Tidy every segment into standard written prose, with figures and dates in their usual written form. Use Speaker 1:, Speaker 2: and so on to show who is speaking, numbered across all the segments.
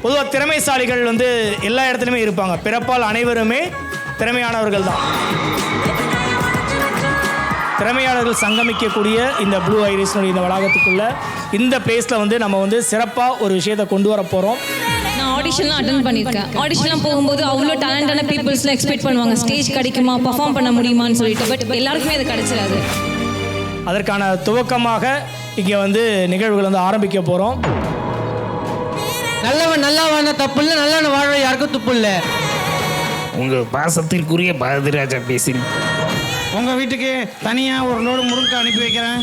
Speaker 1: பொதுவாக திறமைசாலிகள் வந்து எல்லா இடத்துலையுமே இருப்பாங்க. பிறப்பால் அனைவருமே திறமையானவர்கள் தான். திறமையாளர்கள் சங்கமிக்கக்கூடிய இந்த ப்ளூ ஐரிஸ்னுடைய இந்த வளாகத்துக்குள்ள இந்த பிளேஸில் வந்து நம்ம வந்து சிறப்பாக ஒரு விஷயத்தை கொண்டு வர போகிறோம்.
Speaker 2: நான் ஆடிஷன்லாம் அட்டன் பண்ணியிருக்கேன். ஆடிஷன்லாம் போகும்போது அவ்வளோ டேலண்டான பீப்புள்ஸ்லாம் எக்ஸ்பெக்ட் பண்ணுவாங்க, ஸ்டேஜ் கிடைக்குமா, பர்ஃபார்ம் பண்ண முடியுமான்னு சொல்லிட்டு. பட் எல்லாருக்குமே அது கிடைச்சிடாது.
Speaker 1: அதற்கான துவக்கமாக இங்கே வந்து நிகழ்வுகள் வந்து ஆரம்பிக்க போகிறோம்.
Speaker 3: நல்லவன் நல்லா வாழ தப்பு இல்லை, நல்லவன் வாழ யாருக்கும் துப்பு இல்லை.
Speaker 4: உங்கள் பாசத்திற்குரிய பாரதிராஜா பேசுகிறேன்.
Speaker 5: உங்கள் வீட்டுக்கு தனியாக ஒரு லோடு முருங்கை அனுப்பி வைக்கிறேன்.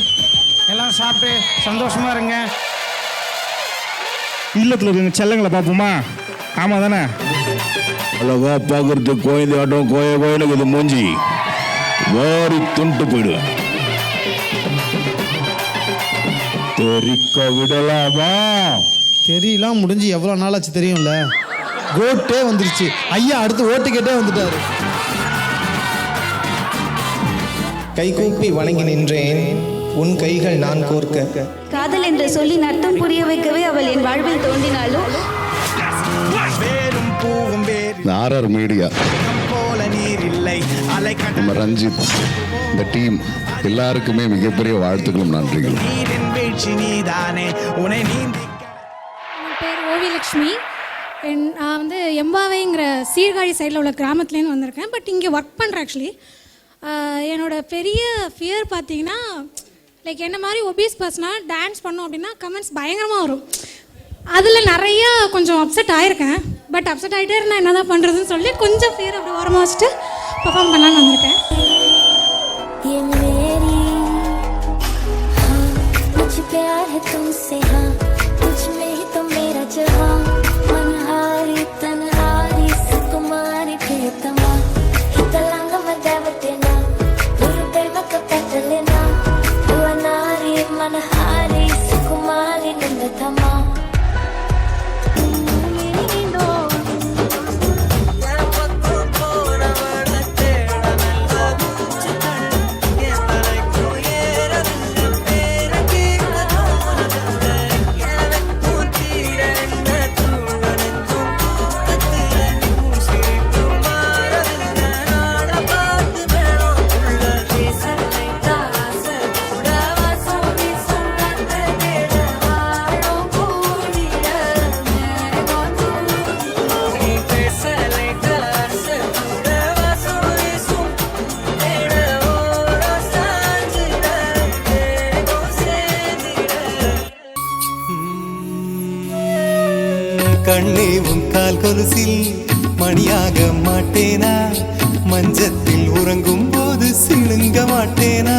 Speaker 5: எல்லாம் சாப்பிட்டு சந்தோஷமாக இருங்க.
Speaker 6: இல்லத்தில் இருக்க செல்லங்களை பார்ப்போமா? ஆமாம் தானே? அழகா பார்க்குறதுக்கு கோயில் ஆட்டம் கோயிலுக்கு இது மூஞ்சி வாரி துண்டு போயிடுவேன். தெரிக்க விடலாமா?
Speaker 7: தெரியலாம் முடிஞ்சு எவ்வளோ நாளாச்சு தெரியும்ல. கோட்டே வந்துருச்சு. ஐயா அடுத்து ஓட்டு கேட்டே வந்துட்டாரு.
Speaker 8: கைகூப்பி வணங்கி நின்றேன், உன் கைகள் நான் கோர்க்க.
Speaker 9: காதல் என்று சொல்லி நட்டம் புரிய வைக்கவே அவள் என் வாழ்வில் தோன்றினாலும்
Speaker 6: ஆர்ஆர் மீடியா, நம்ம ரஞ்சித், இந்த டீம் எல்லாருக்குமே மிகப்பெரிய வாழ்த்துக்களும் நன்றிகளும்.
Speaker 10: என் பேர் ஓவியலட்சுமி. நான் வந்து எம்பாவைங்கிற சீர்காழி சைடில் உள்ள கிராமத்துலேருந்து வந்திருக்கேன். பட் இங்கே ஒர்க் பண்ணுறேன். ஆக்சுவலி என்னோடய பெரிய ஃபியர் பார்த்தீங்கன்னா, லைக் என்ன மாதிரி ஒபீஸ் பர்சனாக டான்ஸ் பண்ணோம் அப்படின்னா கமெண்ட்ஸ் பயங்கரமாக வரும். அதில் நிறைய கொஞ்சம் அப்செட் ஆகிருக்கேன். பட் அப்செட் ஆகிட்டே இருந்தால் என்ன தான் பண்ணுறதுன்னு சொல்லி கொஞ்சம் ஃபியர் அப்படி ஓரமாக வச்சுட்டு பர்ஃபார்ம் பண்ணலான்னு வந்திருக்கேன்.
Speaker 11: கண்ணே உன் கால் கொலுசில் மணியாக மாட்டேனா, மஞ்சத்தில் உறங்கும் போது சிணுங்க மாட்டேனா.